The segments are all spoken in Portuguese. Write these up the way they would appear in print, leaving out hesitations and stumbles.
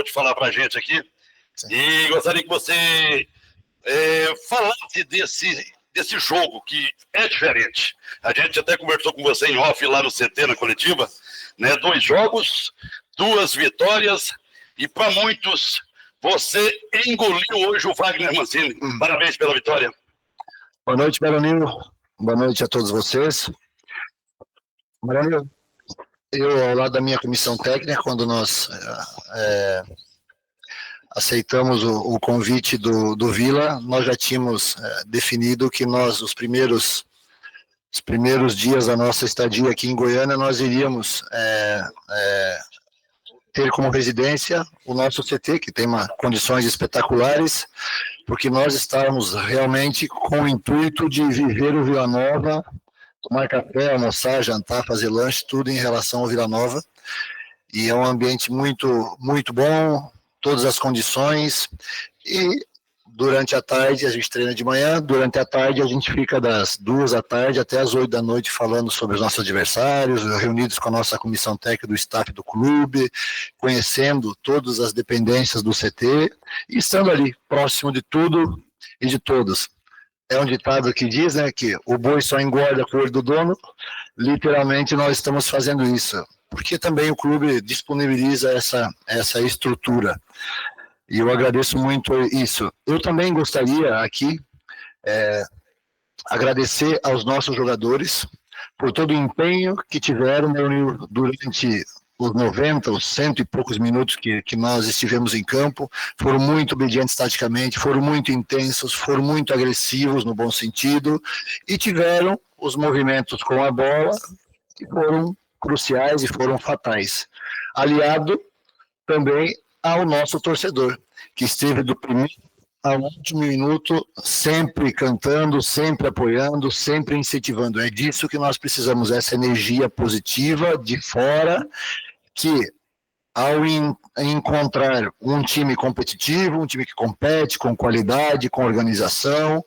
acabou de falar para a gente aqui. Sim. E gostaria que você falasse desse jogo que é diferente. A gente até conversou com você em off lá no CT, na coletiva, né? 2 jogos, 2 vitórias, e para muitos, você engoliu hoje o Wagner Mancini. Parabéns pela vitória. Boa noite, Maranil. Boa noite a todos vocês. Maranil, eu, ao lado da minha comissão técnica, quando nós aceitamos o convite do Vila, nós já tínhamos definido que nós, os primeiros dias da nossa estadia aqui em Goiânia, nós iríamos ter como residência o nosso CT, que tem condições espetaculares, porque nós estávamos realmente com o intuito de viver o Vila Nova, tomar café, almoçar, jantar, fazer lanche, tudo em relação ao Vila Nova. E é um ambiente muito, muito bom, todas as condições, e durante a tarde a gente treina de manhã, durante a tarde a gente fica das 2 da tarde até as 8 da noite falando sobre os nossos adversários, reunidos com a nossa comissão técnica do staff do clube, conhecendo todas as dependências do CT, e estando ali, próximo de tudo e de todos. É um ditado que diz, né, que o boi só engorda com o olho do dono. Literalmente nós estamos fazendo isso, porque também o clube disponibiliza essa estrutura. E eu agradeço muito isso. Eu também gostaria aqui agradecer aos nossos jogadores por todo o empenho que tiveram durante os 90, os 100 e poucos minutos que nós estivemos em campo. Foram muito obedientes taticamente, foram muito intensos, foram muito agressivos no bom sentido, e tiveram os movimentos com a bola que foram cruciais e foram fatais. Aliado também ao nosso torcedor, que esteve do primeiro ao último minuto, sempre cantando, sempre apoiando, sempre incentivando. É disso que nós precisamos, essa energia positiva de fora, que ao encontrar um time competitivo, um time que compete com qualidade, com organização,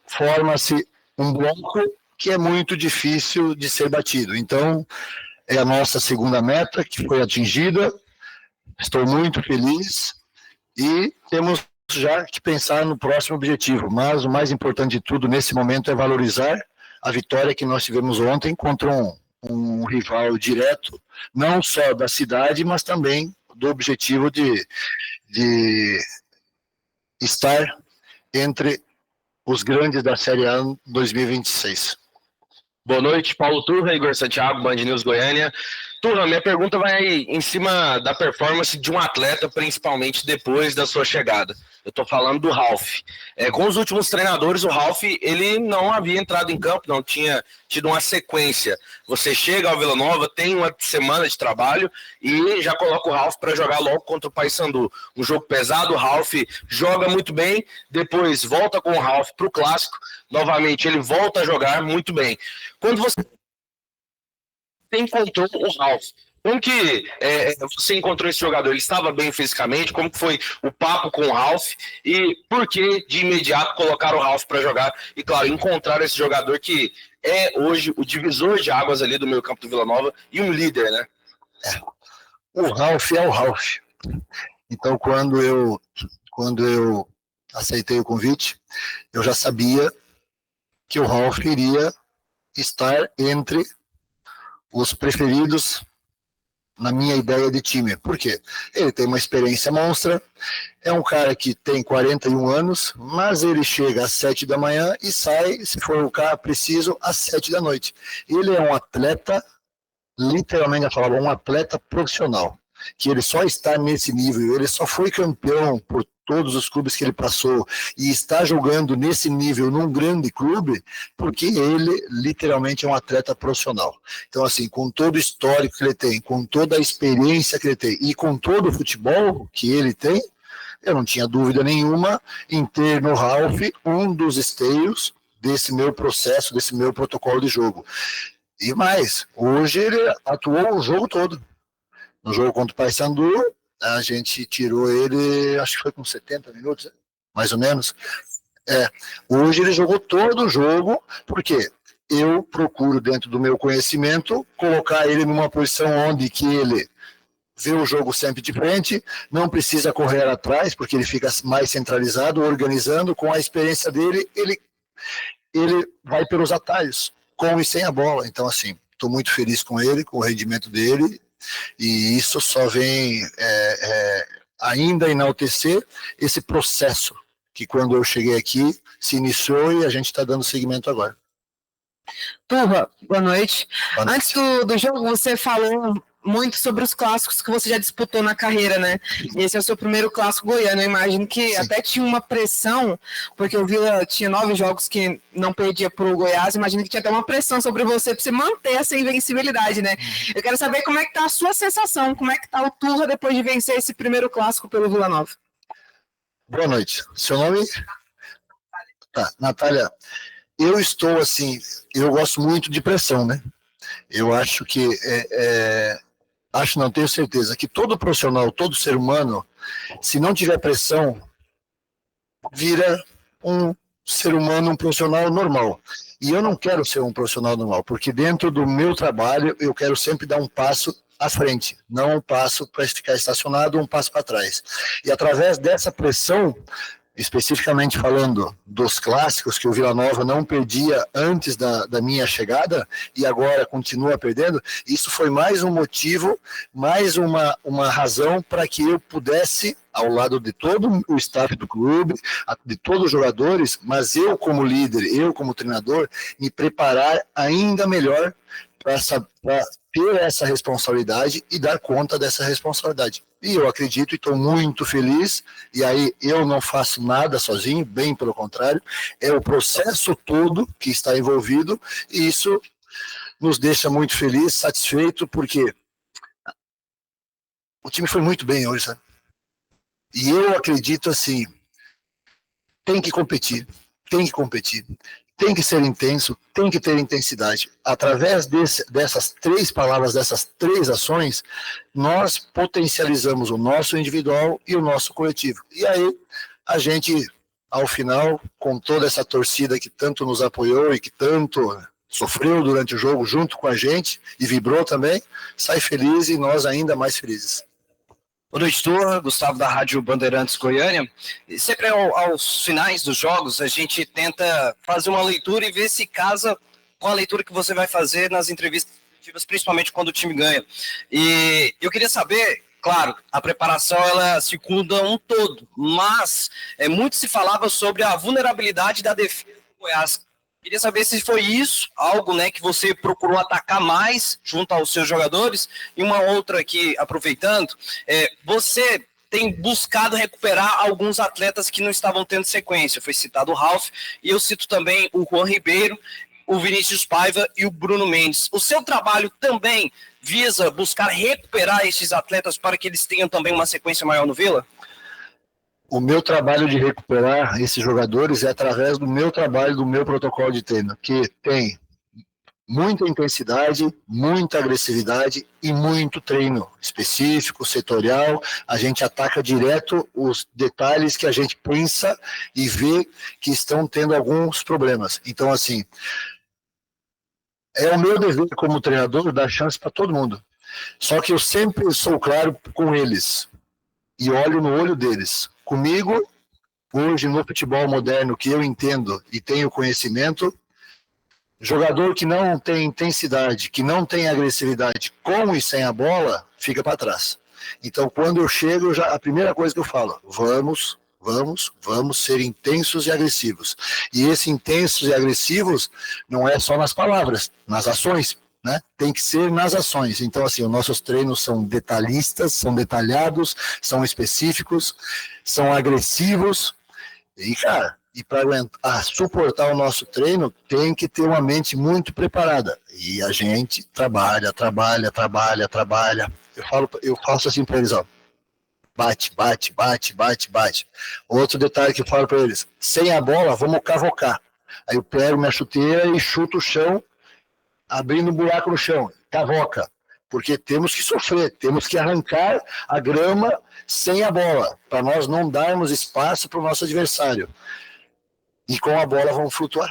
forma-se um bloco que é muito difícil de ser batido. Então, é a nossa segunda meta que foi atingida. Estou muito feliz e temos já que pensar no próximo objetivo, mas o mais importante de tudo nesse momento é valorizar a vitória que nós tivemos ontem contra um rival direto, não só da cidade, mas também do objetivo de estar entre os grandes da Série A 2026. Boa noite, Paulo Turra, Igor Santiago, Band News Goiânia. Turra, minha pergunta vai em cima da performance de um atleta, principalmente depois da sua chegada. Eu estou falando do Ralf. Com os últimos treinadores, o Ralf ele não havia entrado em campo, não tinha tido uma sequência. Você chega ao Vila Nova, tem uma semana de trabalho e já coloca o Ralf para jogar logo contra o Paysandu. Um jogo pesado, o Ralf joga muito bem, depois volta com o Ralf para o Clássico, novamente ele volta a jogar muito bem. Quando você encontrou o Ralf, como que você encontrou esse jogador? Ele estava bem fisicamente? Como que foi o papo com o Ralf? E por que de imediato colocar o Ralf para jogar? E claro, encontrar esse jogador que é hoje o divisor de águas ali do meio campo do Vila Nova e um líder, né? O Ralf é o Ralf. Então, quando eu aceitei o convite, eu já sabia que o Ralf iria estar entre os preferidos na minha ideia de time. Por quê? Ele tem uma experiência monstra, é um cara que tem 41 anos, mas ele chega às 7 da manhã e sai, se for o cara preciso, às 7 da noite. Ele é um atleta, literalmente a palavra, um atleta profissional, que ele só está nesse nível, ele só foi campeão por todos os clubes que ele passou e está jogando nesse nível num grande clube, porque ele literalmente é um atleta profissional. Então, assim, com todo o histórico que ele tem, com toda a experiência que ele tem e com todo o futebol que ele tem, eu não tinha dúvida nenhuma em ter no Ralf um dos esteios desse meu processo, desse meu protocolo de jogo. E mais, hoje ele atuou o jogo todo. No jogo contra o Paysandu, a gente tirou ele, acho que foi com 70 minutos, mais ou menos. Hoje ele jogou todo o jogo, porque eu procuro, dentro do meu conhecimento, colocar ele numa posição onde que ele vê o jogo sempre de frente, não precisa correr atrás, porque ele fica mais centralizado, organizando, com a experiência dele, ele vai pelos atalhos, com e sem a bola. Então, assim, estou muito feliz com ele, com o rendimento dele, e isso só vem ainda enaltecer esse processo, que quando eu cheguei aqui, se iniciou e a gente está dando seguimento agora. Turra, boa noite. Boa noite. Antes do jogo, você falou muito sobre os clássicos que você já disputou na carreira, né? Esse é o seu primeiro clássico goiano. Eu imagino que Sim. até tinha uma pressão, porque o Vila tinha 9 jogos que não perdia para o Goiás. Imagino que tinha até uma pressão sobre você para você manter essa invencibilidade, né? Eu quero saber como é que tá a sua sensação, como é que tá o Turra depois de vencer esse primeiro clássico pelo Vila Nova. Boa noite. Seu nome? Tá, Natália. Eu estou assim, eu gosto muito de pressão, né? Eu acho que não tenho certeza que todo profissional, todo ser humano, se não tiver pressão, vira um ser humano, um profissional normal. E eu não quero ser um profissional normal, porque dentro do meu trabalho eu quero sempre dar um passo à frente, não um passo para ficar estacionado, um passo para trás. E através dessa pressão, especificamente falando dos clássicos, que o Vila Nova não perdia antes da minha chegada e agora continua perdendo, isso foi mais um motivo, mais uma razão para que eu pudesse, ao lado de todo o staff do clube, de todos os jogadores, mas eu como líder, eu como treinador, me preparar ainda melhor para ter essa responsabilidade e dar conta dessa responsabilidade. E eu acredito e estou muito feliz, e aí eu não faço nada sozinho, bem pelo contrário, é o processo todo que está envolvido, e isso nos deixa muito feliz, satisfeito, porque o time foi muito bem hoje, sabe? E eu acredito assim, tem que competir, tem que ser intenso, tem que ter intensidade. Através dessas 3 palavras, dessas 3 ações, nós potencializamos o nosso individual e o nosso coletivo. E aí, a gente, ao final, com toda essa torcida que tanto nos apoiou e que tanto sofreu durante o jogo junto com a gente e vibrou também, sai feliz e nós ainda mais felizes. Boa noite, Turra. Gustavo da Rádio Bandeirantes Goiânia. E sempre aos finais dos jogos, a gente tenta fazer uma leitura e ver se casa com a leitura que você vai fazer nas entrevistas, principalmente quando o time ganha. E eu queria saber, claro, a preparação ela circunda um todo, mas muito se falava sobre a vulnerabilidade da defesa do Goiás. Queria saber se foi isso, algo, né, que você procurou atacar mais junto aos seus jogadores. E uma outra aqui, aproveitando, você tem buscado recuperar alguns atletas que não estavam tendo sequência. Foi citado o Ralf, e eu cito também o Juan Ribeiro, o Vinícius Paiva e o Bruno Mendes. O seu trabalho também visa buscar recuperar esses atletas para que eles tenham também uma sequência maior no Vila? O meu trabalho de recuperar esses jogadores é através do meu trabalho, do meu protocolo de treino, que tem muita intensidade, muita agressividade e muito treino específico, setorial. A gente ataca direto os detalhes que a gente pensa e vê que estão tendo alguns problemas. Então, assim, é o meu dever como treinador dar chance para todo mundo. Só que eu sempre sou claro com eles e olho no olho deles. Comigo, hoje no futebol moderno que eu entendo e tenho conhecimento, jogador que não tem intensidade, que não tem agressividade com e sem a bola, fica para trás. Então, quando eu chego, a primeira coisa que eu falo, vamos ser intensos e agressivos. E esse intensos e agressivos não é só nas palavras, nas ações, né? Tem que ser nas ações. Então, assim, os nossos treinos são detalhistas, são detalhados, são específicos, são agressivos. E, cara, para suportar o nosso treino, tem que ter uma mente muito preparada. E a gente trabalha. Eu faço assim para eles, ó. Bate. Outro detalhe que eu falo para eles, sem a bola, vamos cavocar. Aí eu pego minha chuteira e chuto o chão, abrindo um buraco no chão, cavoca, porque temos que sofrer, temos que arrancar a grama sem a bola, para nós não darmos espaço para o nosso adversário. E com a bola vamos flutuar.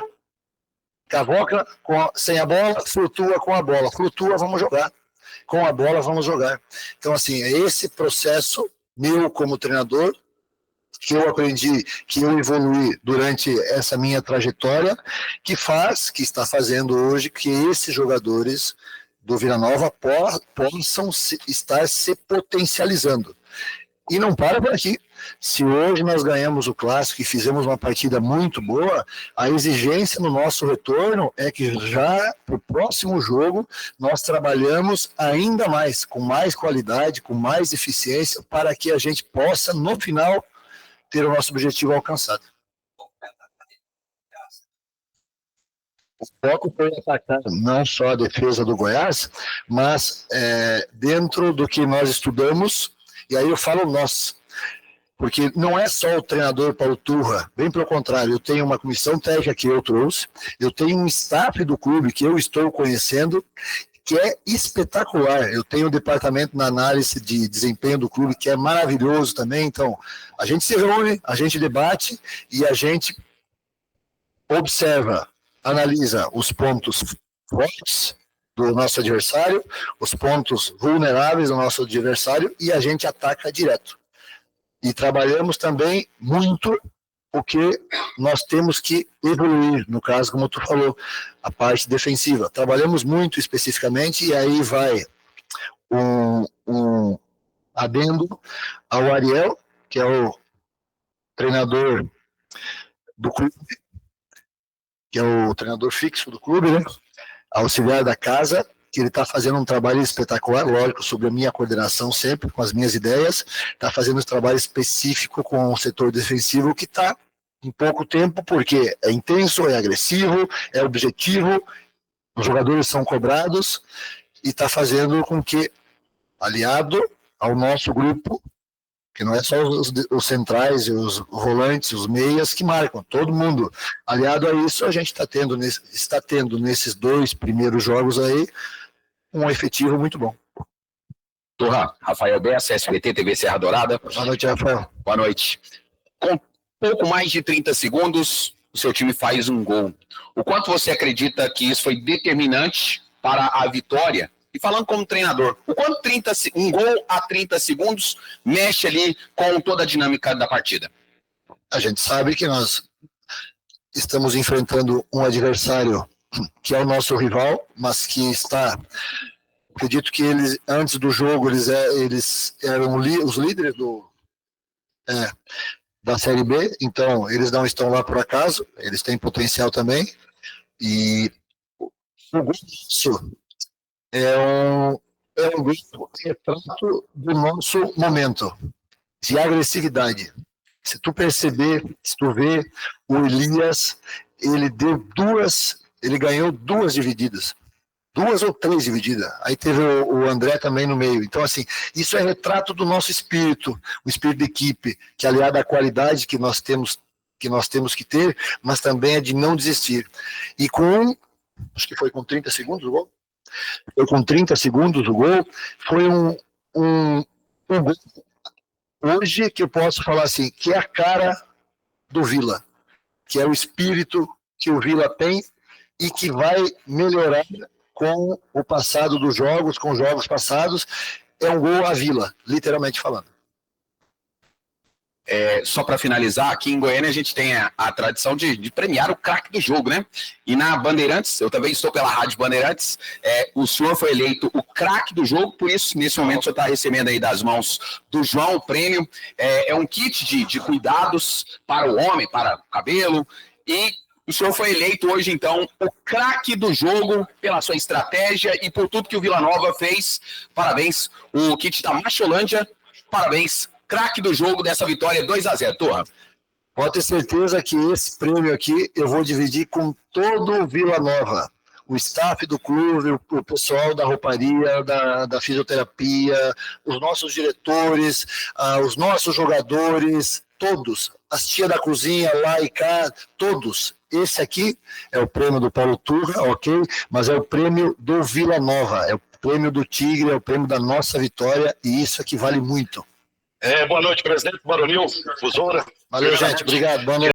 Cavoca sem a bola, flutua com a bola. Flutua, vamos jogar. com a bola vamos jogar. Então, assim, é esse processo meu como treinador, que eu aprendi, que eu evoluí durante essa minha trajetória, que está fazendo hoje que esses jogadores do Vila Nova possam estar se potencializando. E não para por aqui. Se hoje nós ganhamos o Clássico e fizemos uma partida muito boa, a exigência no nosso retorno é que já para o próximo jogo nós trabalhamos ainda mais, com mais qualidade, com mais eficiência, para que a gente possa, no final, ter o nosso objetivo alcançado. O foco foi atacar não só a defesa do Goiás, mas dentro do que nós estudamos, e aí eu falo nós, porque não é só o treinador Paulo Turra, bem pelo contrário, eu tenho uma comissão técnica que eu trouxe, eu tenho um staff do clube que eu estou conhecendo, que é espetacular. Eu tenho um departamento na análise de desempenho do clube que é maravilhoso também. Então, a gente se reúne, a gente debate e a gente observa, analisa os pontos fortes do nosso adversário, os pontos vulneráveis do nosso adversário e a gente ataca direto. E trabalhamos também muito o que nós temos que evoluir, no caso, como tu falou, a parte defensiva. Trabalhamos muito especificamente e aí vai um adendo ao Ariel, que é o treinador do clube, que é o treinador fixo do clube, né? Auxiliar da casa, que ele está fazendo um trabalho espetacular, lógico, sobre a minha coordenação sempre, com as minhas ideias, está fazendo um trabalho específico com o setor defensivo que está em pouco tempo, porque é intenso, é agressivo, é objetivo, os jogadores são cobrados e está fazendo com que, aliado ao nosso grupo, que não é só os centrais, os volantes, os meias que marcam, todo mundo. Aliado a isso, a gente está tendo nesses 2 primeiros jogos aí um efetivo muito bom. Turra, Rafael Bessa, SBT TV Serra Dourada. Boa noite, Rafael. Boa noite. Com pouco mais de 30 segundos, o seu time faz um gol. O quanto você acredita que isso foi determinante para a vitória? E falando como treinador, o quanto um gol a 30 segundos mexe ali com toda a dinâmica da partida? A gente sabe que nós estamos enfrentando um adversário que é o nosso rival, mas que está... Acredito que eles, antes do jogo, eles eram os líderes da Série B, então eles não estão lá por acaso, eles têm potencial também. E o gol é um retrato do nosso momento de agressividade. Se tu perceber, se tu ver, o Elias, ele ganhou 2 divididas. 2 ou 3 divididas. Aí teve o André também no meio. Então, assim, isso é retrato do nosso espírito, o espírito de equipe, que aliado à qualidade que nós temos que ter, mas também é de não desistir. E acho que foi com 30 segundos o gol? Foi com 30 segundos o gol. Foi um gol, hoje, que eu posso falar assim, que é a cara do Vila, que é o espírito que o Vila tem e que vai melhorar com o passado dos jogos, com os jogos passados. É um gol à Vila, literalmente falando. Só para finalizar, aqui em Goiânia a gente tem a tradição de premiar o craque do jogo, né? E na Bandeirantes, eu também estou pela Rádio Bandeirantes, o senhor foi eleito o craque do jogo, por isso, nesse momento, o senhor está recebendo aí das mãos do João o prêmio. É um kit de cuidados para o homem, para o cabelo, e o senhor foi eleito hoje, então, o craque do jogo pela sua estratégia e por tudo que o Vila Nova fez. Parabéns, o kit da Macholândia, parabéns. Craque do jogo dessa vitória 2-0, Turra. Pode ter certeza que esse prêmio aqui eu vou dividir com todo o Vila Nova. O staff do clube, o pessoal da rouparia, da fisioterapia, os nossos diretores, os nossos jogadores, todos. As tias da cozinha, lá e cá, todos. Esse aqui é o prêmio do Paulo Turra, ok? Mas é o prêmio do Vila Nova, é o prêmio do Tigre, é o prêmio da nossa vitória, e isso aqui vale muito. Boa noite, presidente Baronil, Fusora. Valeu, gente. Obrigado. Boa noite.